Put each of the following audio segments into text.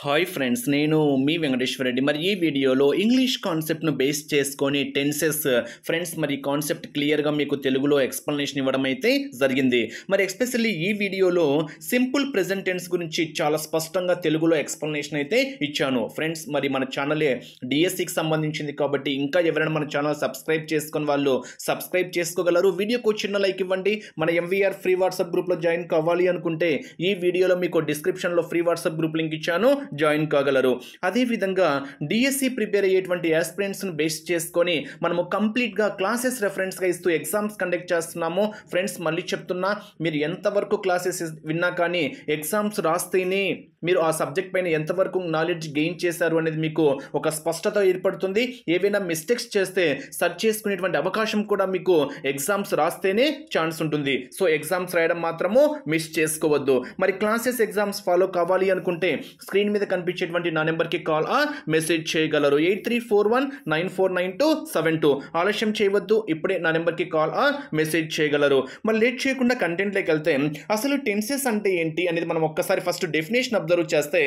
Hi friends, నేను మీ వెంకటేశ్వర రెడ్డి. మరి ఈ వీడియోలో ఇంగ్లీష్ కాన్సెప్ట్ను బేస్ చేసుకొని టెన్సెస్ ఫ్రెండ్స్ మరి కాన్సెప్ట్ క్లియర్గా మీకు తెలుగులో ఎక్స్ప్లెనేషన్ ఇవ్వడం అయితే జరిగింది. మరి ఎస్పెషల్లీ ఈ వీడియోలో సింపుల్ ప్రెజెంట్ టెన్స్ గురించి చాలా స్పష్టంగా తెలుగులో ఎక్స్ప్లెనేషన్ అయితే ఇచ్చాను ఫ్రెండ్స్. మరి మన ఛానలే డిఎస్సికి సంబంధించింది కాబట్టి ఇంకా ఎవరైనా మన ఛానల్ సబ్స్క్రైబ్ చేసుకుని వాళ్ళు సబ్స్క్రైబ్ చేసుకోగలరు. వీడియోకు చిన్న లైక్ ఇవ్వండి. మన ఎంవీఆర్ ఫ్రీ వాట్సాప్ గ్రూప్లో జాయిన్ కావాలి అనుకుంటే ఈ వీడియోలో మీకు డిస్క్రిప్షన్లో ఫ్రీ వాట్సాప్ గ్రూప్ లింక్ ఇచ్చాను, జాయిన్ కాగలరు. అదేవిధంగా డిఎస్సి ప్రిపేర్ అయ్యేటువంటి ఆస్పిరెంట్స్ను బేస్ చేసుకొని మనము కంప్లీట్గా క్లాసెస్ రెఫరెన్స్గా ఇస్తూ ఎగ్జామ్స్ కండక్ట్ చేస్తున్నాము ఫ్రెండ్స్. మళ్ళీ చెప్తున్నా, మీరు ఎంతవరకు క్లాసెస్ విన్నా కానీ ఎగ్జామ్స్ రాస్తేనే మీరు ఆ సబ్జెక్ట్ పైన ఎంతవరకు నాలెడ్జ్ గెయిన్ చేశారు అనేది మీకు ఒక స్పష్టత ఏర్పడుతుంది. ఏవైనా మిస్టేక్స్ చేస్తే సర్చ్ చేసుకునేటువంటి అవకాశం కూడా మీకు ఎగ్జామ్స్ రాస్తేనే ఛాన్స్ ఉంటుంది. సో ఎగ్జామ్స్ రాయడం మాత్రము మిస్ చేసుకోవద్దు. మరి క్లాసెస్ ఎగ్జామ్స్ ఫాలో కావాలి అనుకుంటే స్క్రీన్ మీద కనిపించేటువంటి నా నెంబర్కి కాల్ ఆర్ మెసేజ్ చేయగలరు. 8341949272. ఆలస్యం చేయవద్దు, ఇప్పుడే నా నెంబర్కి కాల్ ఆర్ మెసేజ్ చేయగలరు. మరి లేట్ చేయకుండా కంటెంట్లోకి వెళ్తే అసలు టెన్సెస్ అంటే ఏంటి అనేది మనం ఒక్కసారి ఫస్ట్ డెఫినేషన్ అబ్జర్వ్ చేస్తే,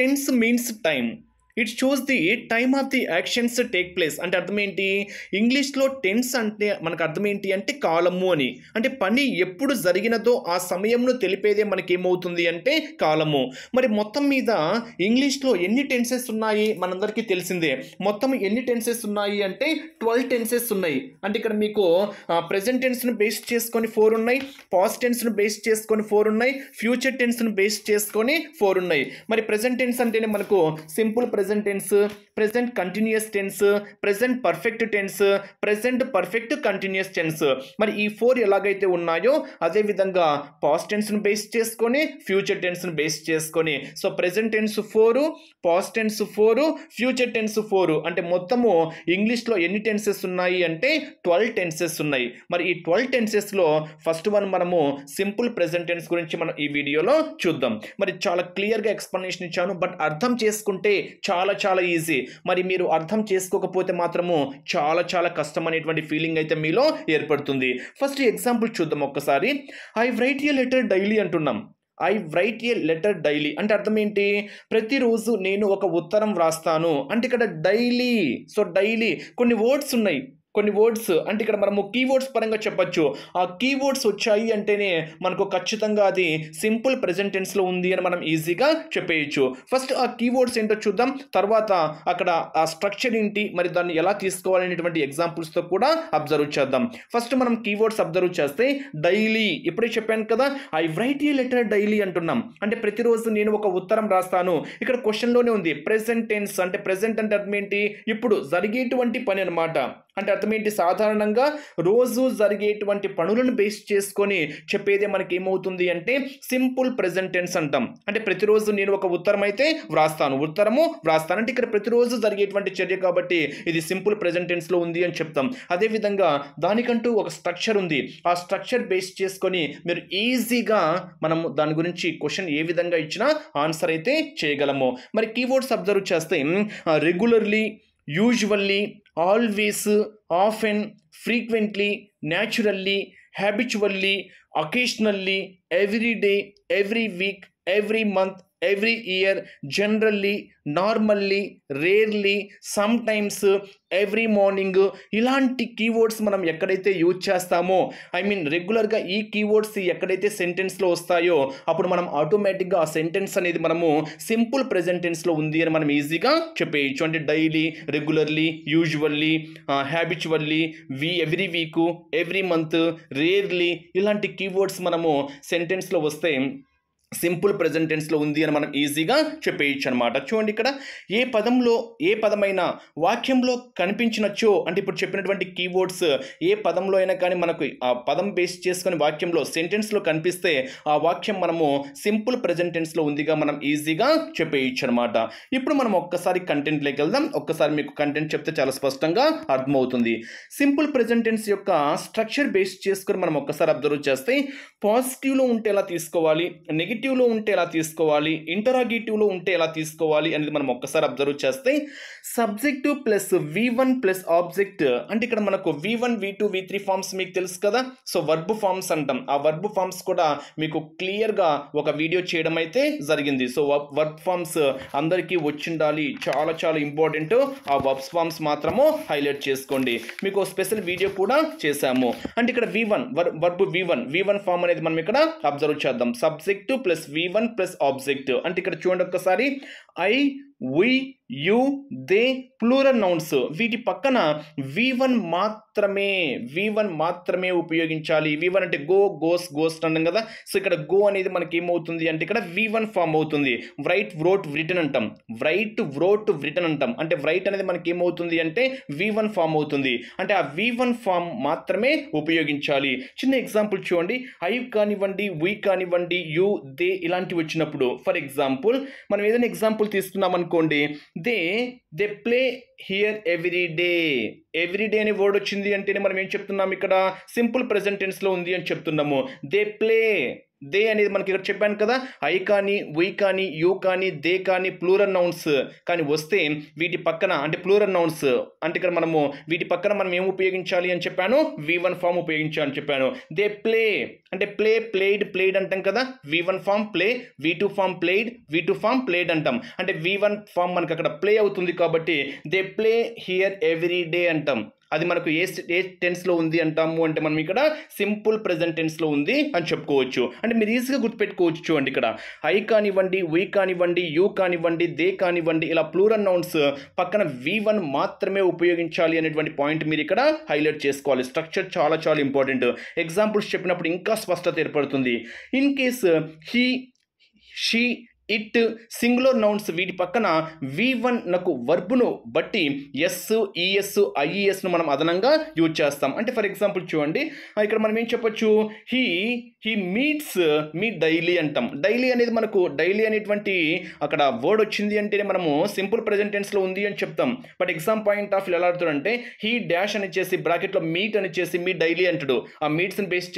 tense means time. It shows the time of the actions take place. అంటే అర్థం ఏంటి? ఇంగ్లీష్లో టెన్స్ అంటే మనకు అర్థం ఏంటి అంటే కాలము అని. అంటే పని ఎప్పుడు జరిగినదో ఆ సమయంలో తెలిపేదే మనకి ఏమవుతుంది అంటే కాలము. మరి మొత్తం మీద ఇంగ్లీష్లో ఎన్ని టెన్సెస్ ఉన్నాయి మనందరికీ తెలిసిందే. మొత్తం ఎన్ని టెన్సెస్ ఉన్నాయి అంటే 12 టెన్సెస్ ఉన్నాయి. అంటే ఇక్కడ మీకు ప్రెజెంట్ టెన్స్ను బేస్ చేసుకొని 4 ఉన్నాయి, పాస్ట్ టెన్స్ను బేస్ చేసుకొని 4 ఉన్నాయి, ఫ్యూచర్ టెన్స్ను బేస్ చేసుకొని 4 ఉన్నాయి. మరి ప్రెజెంట్ టెన్స్ అంటేనే మనకు simple present tense, present continuous tense, present perfect tense, present perfect continuous tense. మరి ఈ 4 ఎలాగైతే ఉన్నాయో అదే విధంగా పాస్ట్ టెన్స్ను బేస్ చేసుకొని ఫ్యూచర్ టెన్స్ను బేస్ చేసుకొని, so present tense 4, past tense 4, future tense 4. అంటే మొత్తము ఇంగ్లీష్లో ఎన్ని టెన్సెస్ ఉన్నాయి అంటే 12 టెన్సెస్ ఉన్నాయి. మరి ఈ 12 టెన్సెస్లో ఫస్ట్ వన్ మనము సింపుల్ ప్రెజెంట్ టెన్స్ గురించి మనం ఈ వీడియోలో చూద్దాం. మరి చాలా క్లియర్గా ఎక్స్ప్లెనేషన్ ఇచ్చాను, బట్ అర్థం చేసుకుంటే చాలా ఈజీ. మరి మీరు అర్థం చేసుకోకపోతే మాత్రము చాలా కష్టం అనేటువంటి ఫీలింగ్ అయితే మీలో ఏర్పడుతుంది. ఫస్ట్ ఎగ్జాంపుల్ చూద్దాం ఒక్కసారి. I write a letter daily అంటున్నాం. I write a letter daily అంటే అర్థం ఏంటి? ప్రతిరోజు నేను ఒక ఉత్తరం వ్రాస్తాను. అంటే ఇక్కడ డైలీ, సో డైలీ కొన్ని వర్డ్స్ ఉన్నాయి, కొన్ని వర్డ్స్ అంటే ఇక్కడ మనము కీవర్డ్స్ పరంగా చెప్పచ్చు. ఆ కీవర్డ్స్ వచ్చాయి అంటేనే మనకు ఖచ్చితంగా అది సింపుల్ ప్రెజెంట్ టెన్స్లో ఉంది అని మనం ఈజీగా చెప్పేయచ్చు. ఫస్ట్ ఆ కీవర్డ్స్ ఏంటో చూద్దాం, తర్వాత అక్కడ ఆ స్ట్రక్చర్ ఏంటి, మరి దాన్ని ఎలా తీసుకోవాలనేటువంటి ఎగ్జాంపుల్స్తో కూడా అబ్జర్వ్ చేద్దాం. ఫస్ట్ మనం కీవర్డ్స్ అబ్జర్వ్ చేస్తే డైలీ, ఇప్పుడే చెప్పాను కదా, I write a letter daily అంటున్నాం. అంటే ప్రతిరోజు నేను ఒక ఉత్తరం రాస్తాను. ఇక్కడ క్వశ్చన్లోనే ఉంది ప్రెజెంట్ టెన్స్. అంటే ప్రెజెంట్ అంటే అర్థం ఏంటి? ఇప్పుడు జరిగేటువంటి పని అనమాట. అంటే అర్థం ఏంటి? సాధారణంగా రోజు జరిగేటువంటి పనులను బేస్ చేసుకొని చెప్పేదే మనకి ఏమవుతుంది అంటే సింపుల్ ప్రెజెంట్ టెన్స్ అంటాం. అంటే ప్రతిరోజు నేను ఒక ఉత్తరం అయితే ఉత్తరము వ్రాస్తాను అంటే ఇక్కడ ప్రతిరోజు జరిగేటువంటి చర్య కాబట్టి ఇది సింపుల్ ప్రెజెంట్ టెన్స్లో ఉంది అని చెప్తాం. అదేవిధంగా దానికంటూ ఒక స్ట్రక్చర్ ఉంది. ఆ స్ట్రక్చర్ బేస్ చేసుకొని మీరు ఈజీగా మనము దాని గురించి క్వశ్చన్ ఏ విధంగా ఇచ్చినా ఆన్సర్ అయితే చేయగలము. మరి కీవర్డ్స్ అబ్జర్వ్ చేస్తే regularly, usually, always, often, frequently, naturally, habitually, occasionally, every day, every week, every month, every year, generally, normally, rarely, sometimes, every morning. ఇలాంటి కీవర్డ్స్ మనం ఎక్కడైతే యూజ్ చేస్తామో, ఐ మీన్ రెగ్యులర్గా ఈ కీవర్డ్స్ ఎక్కడైతే సెంటెన్స్లో వస్తాయో అప్పుడు మనం ఆటోమేటిక్గా ఆ సెంటెన్స్ అనేది మనము సింపుల్ ప్రెజెంట్ టెన్స్లో ఉంది అని మనం ఈజీగా చెప్పేయచ్చు. అంటే daily, regularly, usually, habitually, every week, every month, rarely ఇలాంటి కీవర్డ్స్ మనము సెంటెన్స్లో వస్తే సింపుల్ ప్రెజెంట్ టెన్స్లో ఉంది అని మనం ఈజీగా చెప్పేయచ్చు అనమాట. చూడండి, ఇక్కడ ఏ పదమైనా వాక్యంలో కనిపించినచ్చో, అంటే ఇప్పుడు చెప్పినటువంటి కీవర్డ్స్ ఏ పదంలో అయినా కానీ మనకు ఆ పదం బేస్ చేసుకొని వాక్యంలో సెంటెన్స్లో కనిపిస్తే ఆ వాక్యం మనము సింపుల్ ప్రెజెంట్ టెన్స్లో ఉందిగా మనం ఈజీగా చెప్పేయచ్చు అనమాట. ఇప్పుడు మనం ఒక్కసారి కంటెంట్లోకి వెళ్దాం. ఒక్కసారి మీకు కంటెంట్ చెప్తే చాలా స్పష్టంగా అర్థమవుతుంది. సింపుల్ ప్రెజెంట్ టెన్స్ యొక్క స్ట్రక్చర్ బేస్ చేసుకొని మనం ఒక్కసారి అబ్జర్వ్ చేస్తే పాజిటివ్లో ఉంటే ఎలా తీసుకోవాలి, నెగిటివ్ నెగిటివ్లో ఉంటే ఎలా తీసుకోవాలి, ఇంటరాగేటివ్లో ఉంటే ఎలా తీసుకోవాలి అనేది మనం ఒక్కసారి అబ్జర్వ్ చేస్తే subject plus V1 plus object అంటే ఇక్కడ మనకు V1 V2 V3 ఫార్మ్స్ మీకు తెలుసు కదా. సో వర్బ్ ఫార్మ్స్ అంటాం. ఆ వర్బ్ ఫార్మ్స్ కూడా మీకు క్లియర్గా ఒక వీడియో చేయడం అయితే జరిగింది. సో వర్బ్ ఫార్మ్స్ అందరికీ వచ్చిండాలి, చాలా చాలా ఇంపార్టెంట్. ఆ వర్బ్ ఫార్మ్స్ మాత్రము హైలైట్ చేసుకోండి. మీకు స్పెషల్ వీడియో కూడా చేశాము. అంటే ఇక్కడ V1 వర్బ్ V1 ఫార్మ్ అనేది మనం ఇక్కడ అబ్జర్వ్ చేద్దాం. Subject plus V1 plus object అంటే ఇక్కడ చూడండి ఒక్కసారి I we you they plural nouns వీటి పక్కన V1 మాత్రమే ఉపయోగించాలి. V1 అంటే గో గోస్ గోస్ట్ అన్నాం కదా. సో ఇక్కడ గో అనేది మనకి ఏమవుతుంది అంటే ఇక్కడ V1 ఫామ్ అవుతుంది. రైట్ వ్రోట్ రిటర్న్ అంటాం. అంటే రైట్ అనేది మనకి ఏమవుతుంది అంటే V1 ఫామ్ అవుతుంది. అంటే ఆ V1 ఫామ్ మాత్రమే ఉపయోగించాలి. చిన్న ఎగ్జాంపుల్ చూడండి. ఐ కానివ్వండి, వి కానివ్వండి, యు దే ఇలాంటివి వచ్చినప్పుడు ఫర్ ఎగ్జాంపుల్ మనం ఏదైనా ఎగ్జాంపుల్ తీసుకున్నాం అనుకోండి. They play here every day అనే వర్డ్ వచ్చింది అంటేనే మనం ఏం చెప్తున్నాం, ఇక్కడ సింపుల్ ప్రెజెంట్ టెన్స్లో ఉంది అని చెప్తున్నాము. దే ప్లే దే అనేది మనకి ఇక్కడ చెప్పాను కదా. ఐ కానీ, వి కానీ, యూ కానీ, దే కానీ ప్లూరల్ నౌన్స్ కానీ వస్తే వీటి పక్కన అంటే ప్లూరల్ నౌన్స్ అంటే ఇక్కడ మనము వీటి పక్కన మనం ఏం ఉపయోగించాలి అని చెప్పాను, V1 ఫామ్ ఉపయోగించాలని చెప్పాను. దే ప్లే అంటే ప్లేడ్ అంటాం కదా. V1 form play, V2 form played, V2 form played అంటాం. అంటే V1 ఫామ్ మనకు అక్కడ ప్లే అవుతుంది కాబట్టి they play here every day అంటాం. అది మనకు ఏ టెన్స్లో ఉంది అంటాము అంటే మనం ఇక్కడ సింపుల్ ప్రెజెంట్ టెన్స్లో ఉంది అని చెప్పుకోవచ్చు. అంటే మీరు ఈజీగా గుర్తుపెట్టుకోవచ్చు. చూడండి ఇక్కడ ఐ కానివ్వండి, వి కానివ్వండి, యూ కానివ్వండి, దే కానివ్వండి ఇలా ప్లూరల్ నౌన్స్ పక్కన V1 మాత్రమే ఉపయోగించాలి అనేటువంటి పాయింట్ మీరు ఇక్కడ హైలైట్ చేసుకోవాలి. స్ట్రక్చర్ చాలా చాలా ఇంపార్టెంట్. ఎగ్జాంపుల్స్ చెప్పినప్పుడు ఇంకా స్పష్టత ఏర్పడుతుంది. In case he, she, it singular nouns వీటి పక్కన V1 నాకు వర్బును బట్టి ఎస్, ఈఎస్, ఐఈఎస్ను మనం అదనంగా యూజ్ చేస్తాం. అంటే ఫర్ ఎగ్జాంపుల్ చూడండి ఇక్కడ మనం ఏం చెప్పొచ్చు, హీ మీట్స్ మీ డైలీ అంటాం. డైలీ అనేది మనకు డైలీ అనేటువంటి అక్కడ వర్డ్ వచ్చింది అంటేనే మనము సింపుల్ ప్రెజెంట్ టెన్స్లో ఉంది అని చెప్తాం. బట్ ఎగ్జామ్ పాయింట్ ఆఫ్ ఎలా ఆడుతాడంటే హీ డాష్ అని చేసి బ్రాకెట్లో మీట్ అని చేసి మీ డైలీ అంటాడు. ఆ మీట్స్ని బేస్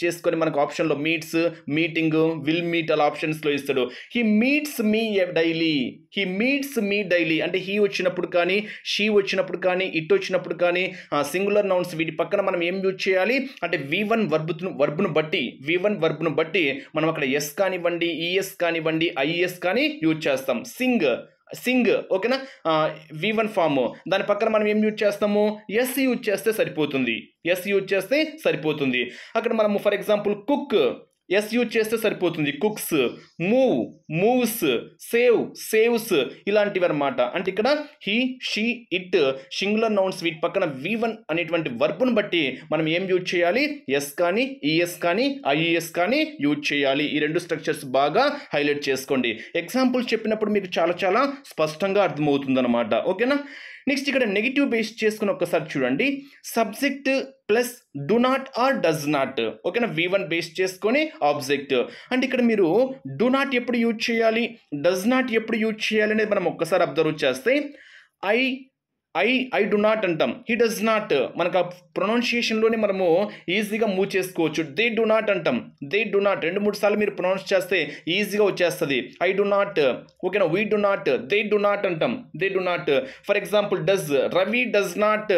చేసుకొని మనకు ఆప్షన్లో మీట్స్, మీటింగ్, విల్ మీట్ అలా ఆప్షన్స్ ఇస్తాడు. హీ మీట్స్ మీ డైలీ అంటే హీ వచ్చినప్పుడు కానీ, షీ వచ్చినప్పుడు కానీ, ఇట్ వచ్చినప్పుడు కానీ సింగులర్ నౌన్స్ వీటి పక్కన మనం ఏం యూజ్ చేయాలి అంటే V1 వర్బును బట్టి మనం అక్కడ ఎస్ కానివ్వండి, ఈఎస్ కానివ్వండి, ఐఎస్ కానీ యూజ్ చేస్తాం. సింగ్ ఓకేనా. V1 ఫామ్ దాని పక్కన మనం ఏం యూజ్ చేస్తాము, ఎస్ యూజ్ చేస్తే సరిపోతుంది. అక్కడ మనము for example cook S use చేస్తే సరిపోతుంది. కుక్స్, మూవ్స్, సేవ్స్ ఇలాంటివి అనమాట. అంటే ఇక్కడ he, she, it singular nouns వీటి పక్కన V1 అనేటువంటి వర్బును బట్టి మనం ఏం యూజ్ చేయాలి, ఎస్ కానీ, ఈఎస్ కానీ, ఐఈఎస్ కానీ యూజ్ చేయాలి. ఈ రెండు స్ట్రక్చర్స్ బాగా హైలైట్ చేసుకోండి. ఎగ్జాంపుల్స్ చెప్పినప్పుడు మీకు చాలా చాలా స్పష్టంగా అర్థమవుతుంది అనమాట. ఓకేనా. నెక్స్ట్ ఇక్కడ నెగిటివ్ బేస్ చేసుకుని ఒక్కసారి చూడండి. Subject plus do not or does not ఓకేనా. V1 బేస్ చేసుకొని ఆబ్జెక్ట్ అంటే ఇక్కడ మీరు డు నాట్ ఎప్పుడు యూజ్ చేయాలి, డస్ నాట్ ఎప్పుడు యూజ్ చేయాలి అనేది మనం ఒక్కసారి అబ్జర్వ్ చేస్తే ఐ డు నాట్ అంటాం, హీ డస్ నాట్ మనకు ఆ ప్రొనౌన్సియేషన్లోనే మనము ఈజీగా మూవ్ చేసుకోవచ్చు. దే డు నాట్ అంటాం, దే డు నాట్ 2-3 సార్లు మీరు ప్రొనౌన్స్ చేస్తే ఈజీగా వచ్చేస్తుంది. ఐ డు నాట్ ఓకేనా. We do not, they do not అంటాం, they do not. For example Ravi does not,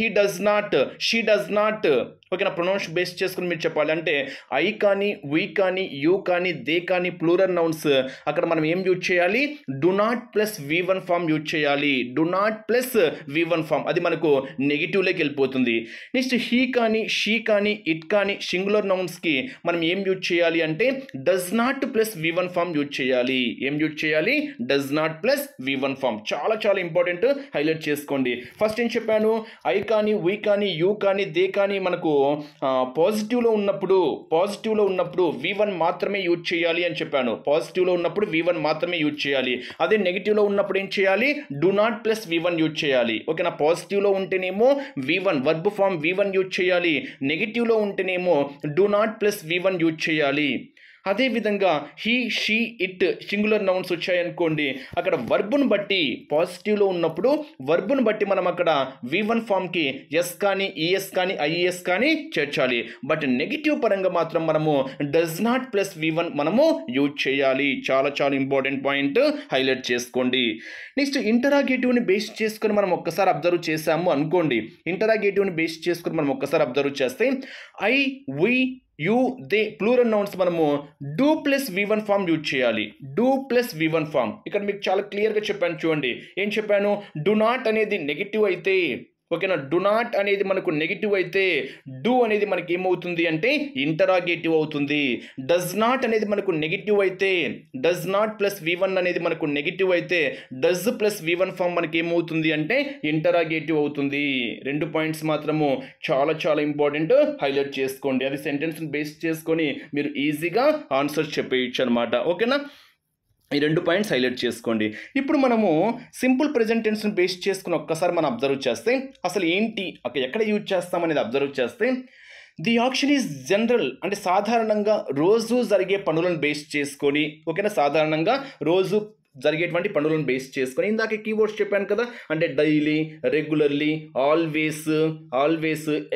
he does not, she does not ఓకేనా. ప్రొనౌన్స్ బేస్ చేసుకుని మీరు చెప్పాలి. అంటే ఐ కానీ, వీ కానీ, యూ కానీ, దే కానీ ప్లూరల్ నౌన్స్ అక్కడ మనం ఏం యూజ్ చేయాలి, do not plus V1 form use చేయాలి. Do not plus V1 form అది మనకు నెగిటివ్లోకి వెళ్ళిపోతుంది. నెక్స్ట్ హీ కానీ, షీ కానీ, ఇట్ కానీ సింగులర్ నౌన్స్కి మనం ఏం యూజ్ చేయాలి అంటే does not plus V1 form use చేయాలి. ఏం యూజ్ చేయాలి, does not plus V1 form. చాలా చాలా ఇంపార్టెంట్, హైలైట్ చేసుకోండి. ఫస్ట్ ఏం చెప్పాను, ఐ కానీ, వీ కానీ, యూ కానీ, దే కానీ మనకు పాజిటివ్లో ఉన్నప్పుడు V1 మాత్రమే యూజ్ చేయాలి అని చెప్పాను. పాజిటివ్లో ఉన్నప్పుడు V1 మాత్రమే యూజ్ చేయాలి. అదే నెగిటివ్లో ఉన్నప్పుడు ఏం చేయాలి, do not plus V1 use చేయాలి. ఓకేనా. పాజిటివ్లో ఉంటేనేమో V1 verb form V1 use చేయాలి. నెగిటివ్లో ఉంటేనేమో do not plus V1 use చేయాలి. అదేవిధంగా he, she, it singular nouns వచ్చాయనుకోండి, అక్కడ వర్బును బట్టి పాజిటివ్లో ఉన్నప్పుడు వర్బును బట్టి మనం అక్కడ V1 ఫామ్కి ఎస్ కానీ ఈఎస్ కానీ ఐఈఎస్ కానీ చేర్చాలి. బట్ నెగిటివ్ పరంగా మాత్రం మనము డస్ నాట్ ప్లస్ V1 మనము యూజ్ చేయాలి. చాలా చాలా ఇంపార్టెంట్ పాయింట్, హైలైట్ చేసుకోండి. నెక్స్ట్ ఇంటరాగేటివ్ని బేస్ చేసుకొని మనం ఒక్కసారి అబ్జర్వ్ చేసాము అనుకోండి. ఇంటరాగేటివ్ని బేస్ చేసుకొని మనం ఒక్కసారి అబ్జర్వ్ చేస్తే I, we, you, they plural nouns మనము do plus V1 form use చేయాలి. డూ ప్లస్ V1 ఫామ్ ఇక్కడ మీకు చాలా క్లియర్గా చెప్పాను చూడండి. ఏం చెప్పాను? డు నాట్ అనేది నెగిటివ్ అయితే, ఓకేనా, డు నాట్ అనేది మనకు నెగిటివ్ అయితే డూ అనేది మనకి ఏమవుతుంది అంటే ఇంటరాగేటివ్ అవుతుంది. డస్ నాట్ అనేది మనకు నెగిటివ్ అయితే, డస్ నాట్ ప్లస్ V1 అనేది మనకు నెగిటివ్ అయితే డస్ ప్లస్ V1 ఫామ్ మనకి ఏమవుతుంది అంటే ఇంటరాగేటివ్ అవుతుంది. 2 పాయింట్స్ మాత్రము చాలా చాలా ఇంపార్టెంట్, హైలైట్ చేసుకోండి. అది సెంటెన్స్ని బేస్ చేసుకొని మీరు ఈజీగా ఆన్సర్స్ చెప్పేయచ్చు అనమాట. ఓకేనా, ఈ 2 పాయింట్స్ హైలైట్ చేసుకోండి. ఇప్పుడు మనము సింపుల్ ప్రెజెంట్ టెన్స్ని బేస్ చేసుకుని ఒక్కసారి మనం అబ్జర్వ్ చేస్తే అసలు ఏంటి అక్కడ ఎక్కడ యూజ్ చేస్తాం అనేది అబ్జర్వ్ చేస్తే ది యాక్షన్ ఈజ్ జనరల్ అంటే సాధారణంగా రోజు జరిగే పనులను బేస్ చేసుకొని, ఓకేనా, సాధారణంగా రోజు జరిగేటువంటి పనులను బేస్ చేసుకొని ఇందాక కీవర్డ్స్ చెప్పాను కదా, అంటే daily, regularly, always,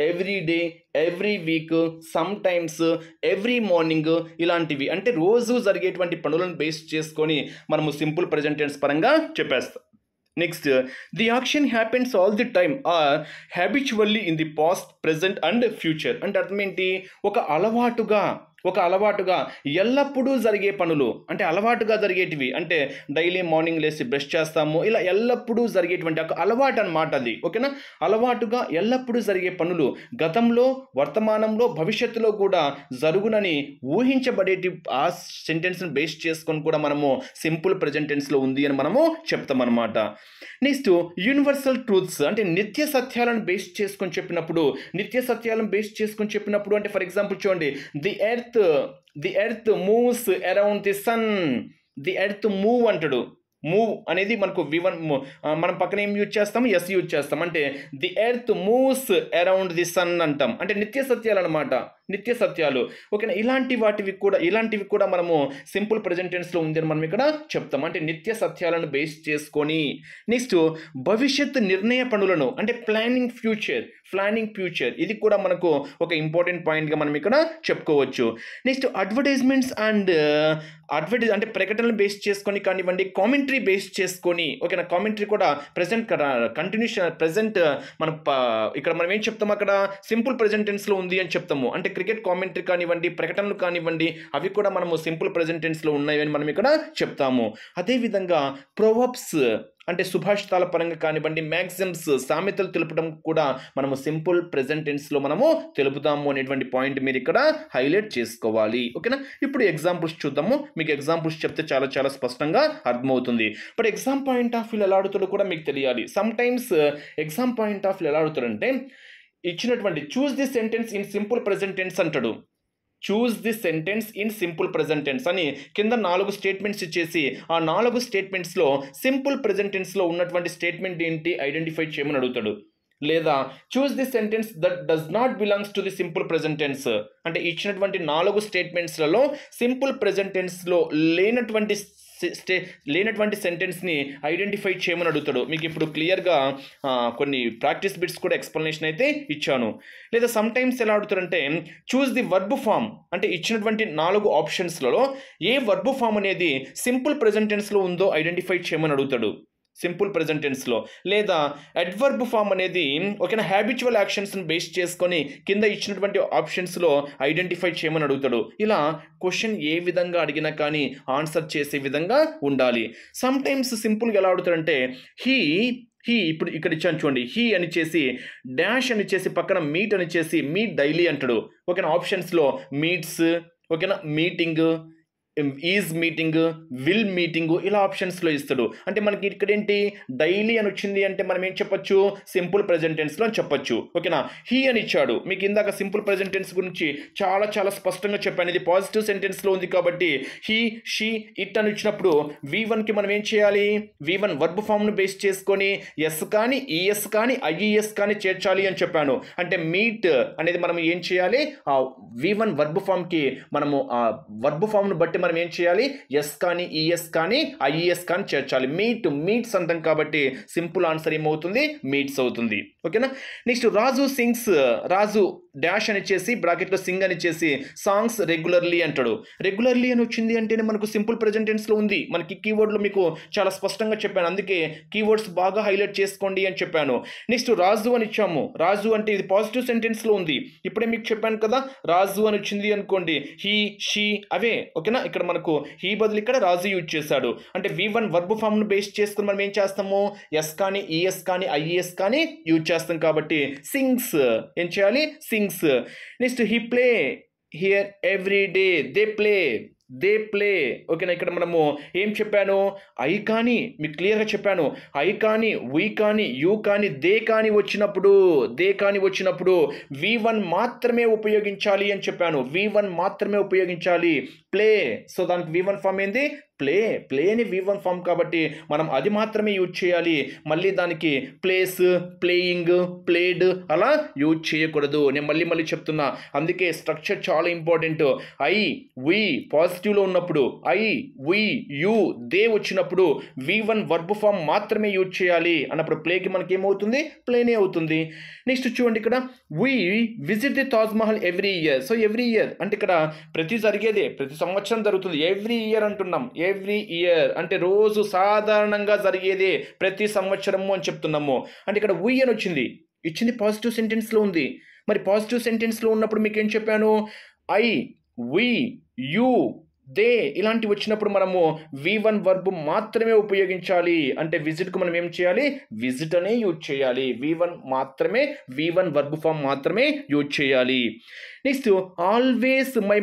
every day, every week, some times, every morning, ఇలాంటివి అంటే రోజు జరిగేటువంటి పనులను బేస్ చేసుకొని మనము సింపుల్ ప్రెజెంట్ టెన్స్ పరంగా చెప్పేస్తాం. Next, the action happens all the time or habitually in the past, present and future. అంటే అర్థం ఏంటి? ఒక అలవాటుగా ఎల్లప్పుడూ జరిగే పనులు, అంటే అలవాటుగా జరిగేటివి, అంటే డైలీ మార్నింగ్ లేచి బ్రష్ చేస్తాము, ఇలా ఎల్లప్పుడూ జరిగేటువంటి ఒక అలవాటు అనమాట అది. ఓకేనా, అలవాటుగా ఎల్లప్పుడూ జరిగే పనులు గతంలో, వర్తమానంలో, భవిష్యత్తులో కూడా జరుగునని ఊహించబడేటి ఆ సెంటెన్స్ని బేస్ చేసుకొని కూడా మనము సింపుల్ ప్రెజెంట్ టెన్స్లో ఉంది అని మనము చెప్తామన్నమాట. నెక్స్ట్, యూనివర్సల్ ట్రూత్స్ అంటే నిత్య సత్యాలను బేస్ చేసుకొని చెప్పినప్పుడు అంటే ఫర్ ఎగ్జాంపుల్ చూడండి, the earth moves around the sun. The earth move అంటాడు. మూవ్ అనేది మనకు V1 మనం పక్కన ఏం యూజ్ చేస్తాం? ఎస్ యూజ్ చేస్తాం. అంటే the earth moves around the sun అంటాం. అంటే నిత్య సత్యాలు అనమాట, నిత్య సత్యాలు. ఓకేనా, ఇలాంటివి కూడా మనము సింపుల్ ప్రెజెంట్ టెన్స్లో ఉందని మనం ఇక్కడ చెప్తాం. అంటే నిత్య సత్యాలను బేస్ చేసుకొని. నెక్స్ట్, భవిష్యత్ నిర్ణయ పనులను అంటే ప్లానింగ్ ఫ్యూచర్, ఇది కూడా మనకు ఒక ఇంపార్టెంట్ పాయింట్గా మనం ఇక్కడ చెప్పుకోవచ్చు. నెక్స్ట్, అడ్వర్టైజ్మెంట్స్ అండ్ అంటే ప్రకటనలు బేస్ చేసుకొని కానివ్వండి, కామెంటరీ బేస్ చేసుకొని. ఓకేనా, కామెంటరీ కూడా ప్రెజెంట్ ప్రెజెంట్ ఇక్కడ మనం ఏం చెప్తాము? అక్కడ సింపుల్ ప్రెజెంట్ టెన్స్లో ఉంది అని చెప్తాము. అంటే క్రికెట్ కామెంటరీ కానివ్వండి, ప్రకటనలు కానివ్వండి, అవి కూడా మనము సింపుల్ ప్రెజెంట్ టెన్స్లో ఉన్నాయని మనం ఇక్కడ చెప్తాము. అదేవిధంగా ప్రొవర్బ్స్ అంటే సుభాషితాల పరంగా కానివ్వండి, మ్యాక్సిమ్స్, సామెతలు తెలుపడం కూడా మనము సింపుల్ ప్రెజెంట్ టెన్స్లో మనము తెలుపుతాము అనేటువంటి పాయింట్ మీరు ఇక్కడ హైలైట్ చేసుకోవాలి. ఓకేనా, ఇప్పుడు ఎగ్జాంపుల్స్ చూద్దాము. మీకు ఎగ్జాంపుల్స్ చెప్తే చాలా చాలా స్పష్టంగా అర్థమవుతుంది. But exam point of view ఎలా అడుగుతాడో కూడా మీకు తెలియాలి. Sometimes exam point of view ఎలా అడుగుతాడంటే ఇచ్చినటువంటి choose the sentence in simple present tense అంటాడు. Choose the sentence in simple present tense అని కింద 4 స్టేట్మెంట్స్ ఇచ్చేసి ఆ 4 స్టేట్మెంట్స్లో సింపుల్ ప్రెజెంట్ టెన్స్లో ఉన్నటువంటి స్టేట్మెంట్ ఏంటి ఐడెంటిఫై చేయమని అడుగుతాడు. లేదా choose the sentence that does not belongs to the simple present tense అంటే ఇచ్చినటువంటి 4 స్టేట్మెంట్స్లలో సింపుల్ ప్రెజెంట్ టెన్స్లో లేనటువంటి సెంటెన్స్ని ఐడెంటిఫై చేయమని అడుగుతాడు. మీకు ఇప్పుడు క్లియర్గా కొన్ని ప్రాక్టీస్ బిట్స్ కూడా ఎక్స్ప్లెనేషన్ అయితే ఇచ్చాను. లేదా సమ్ టైమ్స్ ఎలా అడుగుతారంటే చూస్ ది వర్బ్ ఫామ్ అంటే ఇచ్చినటువంటి 4 ఆప్షన్స్లలో ఏ వర్బ్ ఫామ్ అనేది సింపుల్ ప్రెజెంట్ టెన్స్లో ఉందో ఐడెంటిఫై చేయమని అడుగుతాడు సింపుల్ ప్రెజెంట్ టెన్స్లో. లేదా అడ్వర్బ్ ఫామ్ అనేది ఓకేనా హ్యాబిచువల్ యాక్షన్స్ని బేస్ చేసుకొని కింద ఇచ్చినటువంటి ఆప్షన్స్లో ఐడెంటిఫై చేయమని అడుగుతాడు. ఇలా క్వశ్చన్ ఏ విధంగా అడిగినా కానీ ఆన్సర్ చేసే విధంగా ఉండాలి. సమ్ టైమ్స్ సింపుల్గా ఎలా అడుగుతాడంటే హీ ఇప్పుడు ఇక్కడ ఇచ్చాను చూడండి, హీ అని చేసి డాష్ అని చేసి పక్కన మీట్ అని చేసి మీట్ డైలీ అంటాడు. ఓకేనా ఆప్షన్స్లో మీట్స్, ఓకేనా meeting, is meeting, will meeting ఇలా ఆప్షన్స్లో ఇస్తాడు. అంటే మనకి ఇక్కడ ఏంటి డైలీ అని వచ్చింది అంటే మనం ఏం చెప్పొచ్చు సింపుల్ ప్రెజెంట్ టెన్స్లో అని చెప్పొచ్చు. ఓకేనా. హీ అని ఇచ్చాడు. మీకు ఇందాక సింపుల్ ప్రెజెంట్ టెన్స్ గురించి చాలా చాలా స్పష్టంగా చెప్పాను. ఇది పాజిటివ్ సెంటెన్స్లో ఉంది కాబట్టి హీ, షీ, ఇట్ అని ఇచ్చినప్పుడు V1కి మనం ఏం చేయాలి, V1 వర్బ్ ఫామ్ను బేస్ చేసుకొని ఎస్ కానీ ఈఎస్ కానీ ఐఈఎస్ కానీ చేర్చాలి అని చెప్పాను. అంటే మీట్ అనేది మనం ఏం చేయాలి, V1 వర్బ్ ఫామ్కి మనము ఆ వర్బ్ ఫామ్ను బట్టి మనం ఏం చేయాలి, ఎస్ కానీ ఈఎస్ కానీ ఐఈఎస్ కానీ చేర్చాలి. మీట్స్ అంటాం కాబట్టి సింపుల్ ఆన్సర్ ఏమవుతుంది, మీట్స్ అవుతుంది. ఓకేనా. నెక్స్ట్ రాజు సింగ్స్, రాజు డాష్ అని చేసి బ్రాకెట్లో సింగ్ అని చేసి సాంగ్స్ రెగ్యులర్లీ అంటాడు. రెగ్యులర్లీ అని వచ్చింది అంటేనే మనకు సింపుల్ ప్రెజెంట్ టెన్స్లో ఉంది. మనకి కీవర్డ్లో మీకు చాలా స్పష్టంగా చెప్పాను, అందుకే కీవర్డ్స్ బాగా హైలైట్ చేసుకోండి అని చెప్పాను. నెక్స్ట్ రాజు అని ఇచ్చాము. రాజు అంటే ఇది పాజిటివ్ సెంటెన్స్లో ఉంది. ఇప్పుడే మీకు చెప్పాను కదా, రాజు అని వచ్చింది అనుకోండి హీ, షీ అవే. ఓకేనా. ఇక్కడ మనకు హీ బదులు ఇక్కడ రాజు యూజ్ చేశాడు. అంటే V1 వర్బ్ ఫామ్ను బేస్ చేసుకుని మనం ఏం చేస్తాము, ఎస్ కానీ ఈఎస్ కానీ ఐఈఎస్ కానీ యూజ్ చేస్తాం కాబట్టి సింగ్స్ ఏం చేయాలి, sings. Next he play here every day, they play. ఓకేనా. ఇక్కడ మనము ఏం చెప్పాను, ఐ కానీ మీకు క్లియర్గా చెప్పాను, ఐ కానీ వీ కానీ యూ కానీ దే కానీ వచ్చినప్పుడు V1 మాత్రమే ఉపయోగించాలి అని చెప్పాను. V1 మాత్రమే ఉపయోగించాలి. ప్లే, సో దానికి V1 ఫామ్ ఏంది, ప్లే అని V1 ఫామ్ కాబట్టి మనం అది మాత్రమే యూజ్ చేయాలి. మళ్ళీ దానికి ప్లేస్, ప్లేయింగ్, ప్లేడ్ అలా యూజ్ చేయకూడదు. నేను మళ్ళీ చెప్తున్నా, అందుకే స్ట్రక్చర్ చాలా ఇంపార్టెంట్. ఐ, వీ పాజిటివ్లో ఉన్నప్పుడు, ఐ, వీ, యూ, దే వచ్చినప్పుడు V1 వర్బ్ ఫామ్ మాత్రమే యూజ్ చేయాలి అన్నప్పుడు ప్లేకి మనకి ఏమవుతుంది, ప్లేనే అవుతుంది. నెక్స్ట్ చూడండి, ఇక్కడ we visit the Taj Mahal every year. So every year అంటే ఇక్కడ ప్రతి సంవత్సరం జరుగుతుంది. ఎవ్రీ ఇయర్ అంటున్నాం. ఎవ్రీ ఇయర్ అంటే రోజు సాధారణంగా జరిగేదే, ప్రతి సంవత్సరము అని చెప్తున్నాము. అంటే ఇక్కడ వీ అని ఇచ్చింది పాజిటివ్ సెంటెన్స్లో ఉంది. మరి పాజిటివ్ సెంటెన్స్లో ఉన్నప్పుడు మీకు ఏం చెప్పాను, ఐ, వీ, యూ, దే ఇలాంటివి వచ్చినప్పుడు మనము V1 వర్బ్ మాత్రమే ఉపయోగించాలి. అంటే విజిట్కు మనం ఏం చేయాలి, విజిట్ అనే యూజ్ చేయాలి. V1 వర్బ్ ఫామ్ మాత్రమే యూజ్ చేయాలి. Next always my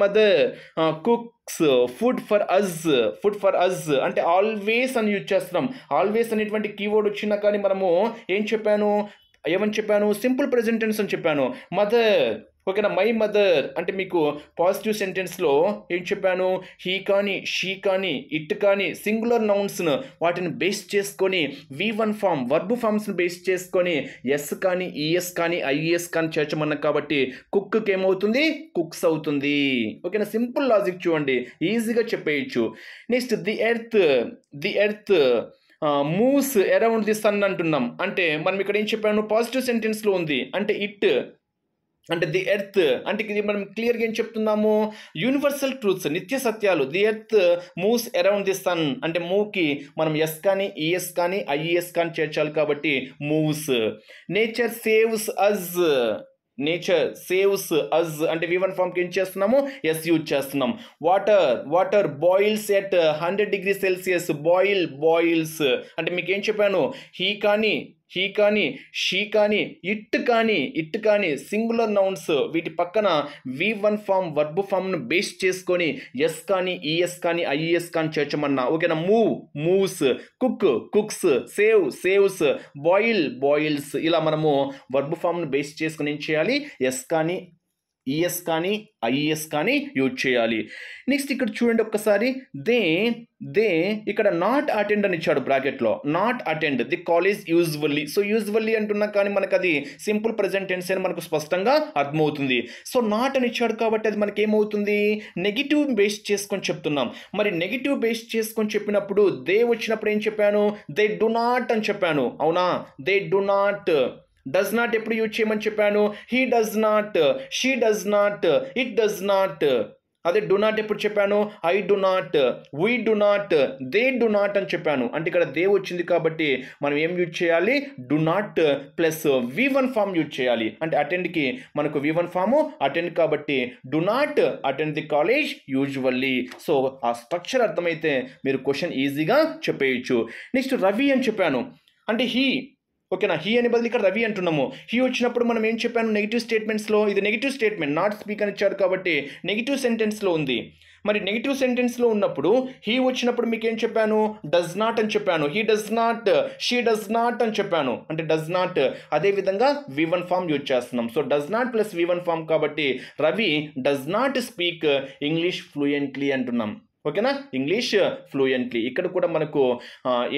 mother cooks food for us అంటే ఆల్వేస్ అని యూజ్ చేస్తున్నాం. ఆల్వేస్ అనేటువంటి కీవర్డ్ వచ్చినా కానీ మనము ఏమని చెప్పాను, సింపుల్ ప్రెజెంట్ టెన్స్ అని చెప్పాను. మదర్, ఓకేనా. మై మదర్ అంటే మీకు పాజిటివ్ సెంటెన్స్లో ఏం చెప్పాను, హీ కానీ షీ కానీ ఇట్ కానీ సింగులర్ నౌన్స్ను వాటిని బేస్ చేసుకొని V1 ఫామ్ వర్బ్ ఫామ్స్ని బేస్ చేసుకొని ఎస్ కానీ ఈఎస్ కానీ ఐఈఎస్ కానీ చేర్చమన్నాం కాబట్టి కుక్కి ఏమవుతుంది, కుక్స్ అవుతుంది. ఓకేనా. సింపుల్ లాజిక్ చూడండి, ఈజీగా చెప్పేయచ్చు. Next the earth moves around the sun అంటున్నాం. అంటే మనం ఇక్కడ ఏం చెప్పాను, పాజిటివ్ సెంటెన్స్లో ఉంది. అంటే ఇట్ అంటే ది ఎర్త్ అంటే ఇది మనం క్లియర్గా ఏం చెప్తున్నాము, యూనివర్సల్ ట్రూత్స్, నిత్య సత్యాలు. The earth moves around the sun అంటే మూవ్కి మనం ఎస్ కానీ ఈఎస్ కానీ ఐఈఎస్ కానీ చేర్చాలి కాబట్టి మూవ్స్. నేచర్ సేవ్స్ అస్ అంటే V1 ఫామ్కి ఏం చేస్తున్నాము, ఎస్ యూజ్ చేస్తున్నాం. Water boils at 100 degrees Celsius, boils అంటే మీకు ఏం చెప్పాను, హీ కానీ షీ కానీ ఇట్ కానీ సింగులర్ నౌన్స్ వీటి పక్కన V1 ఫామ్ వర్బ్ ఫామ్ను బేస్ చేసుకొని ఎస్ కానీ ఈఎస్ కానీ ఐఈఎస్ కానీ చేర్చమన్నా. ఓకేనా. మూవ్స్, కుక్స్, సేవ్స్, బాయిల్స్ ఇలా మనము వర్బ్ ఫామ్ను బేస్ చేసుకొని ఏం చేయాలి, ఎస్ కానీ ఈఎస్ కానీ ఐఈఎస్ కానీ యూజ్ చేయాలి. నెక్స్ట్ ఇక్కడ చూడండి ఒక్కసారి, దే ఇక్కడ నాట్ అటెండ్ అని ఇచ్చాడు బ్రాకెట్లో. Not attend the college usually. So usually అంటున్నా కానీ మనకు అది సింపుల్ ప్రెజెంట్ టెన్స్ అని మనకు స్పష్టంగా అర్థమవుతుంది. సో నాట్ అని ఇచ్చాడు కాబట్టి అది మనకి ఏమవుతుంది, నెగిటివ్ బేస్ చేసుకొని చెప్తున్నాం. మరి నెగిటివ్ బేస్ చేసుకొని చెప్పినప్పుడు దే వచ్చినప్పుడు ఏం చెప్పాను, దే డు నాట్ అని చెప్పాను. అవునా. They do not. Does not ఎప్పుడు యూజ్ చేయమని చెప్పాను, he does not, she does not, it does not. అదే డు నాట్ ఎప్పుడు చెప్పాను, I do not, we do not, they do not అని చెప్పాను. అంటే ఇక్కడ దే వచ్చింది కాబట్టి మనం ఏం యూజ్ చేయాలి, do not plus V1 form use చేయాలి. అంటే అటెండ్కి మనకు V1 ఫాము అటెండ్ కాబట్టి do not attend the college usually. So ఆ స్ట్రక్చర్ అర్థమైతే మీరు క్వశ్చన్ ఈజీగా చెప్పేయచ్చు. నెక్స్ట్ రవి అని చెప్పాను. అంటే ఓకేనా, హీ అనే బదులు ఇక్కడ రవి అంటున్నాము. హీ వచ్చినప్పుడు మనం ఏం చెప్పాను, నెగిటివ్ స్టేట్మెంట్స్లో ఇది నెగిటివ్ స్టేట్మెంట్, నాట్ స్పీక్ అని ఇచ్చాడు కాబట్టి నెగిటివ్ సెంటెన్స్లో ఉంది. మరి నెగిటివ్ సెంటెన్స్లో ఉన్నప్పుడు హీ వచ్చినప్పుడు మీకు ఏం చెప్పాను, డస్ నాట్ అని చెప్పాను. He does not, she does not అని చెప్పాను, అంటే డస్ నాట్. అదేవిధంగా V1 ఫామ్ యూజ్ చేస్తున్నాం. So does not plus V1 form కాబట్టి Ravi does not speak English fluently అంటున్నాం. ఓకేనా, ఇంగ్లీష్ ఫ్లూయెంట్లీ. ఇక్కడ కూడా మనకు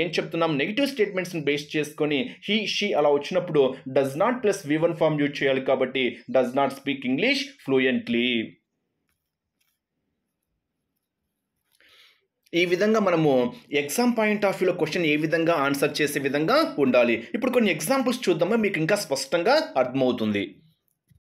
ఏం చెప్తున్నాం, నెగిటివ్ స్టేట్మెంట్స్ని బేస్ చేసుకొని హీ షీ అలా వచ్చినప్పుడు does not plus V1 form use చేయాలి కాబట్టి does not speak English fluently. ఈ విధంగా మనము ఎగ్జామ్ పాయింట్ ఆఫ్ వ్యూలో క్వశ్చన్ ఏ విధంగా ఆన్సర్ చేసే విధంగా ఉండాలి. ఇప్పుడు కొన్ని ఎగ్జాంపుల్స్ చూద్దామో మీకు ఇంకా స్పష్టంగా అర్థమవుతుంది.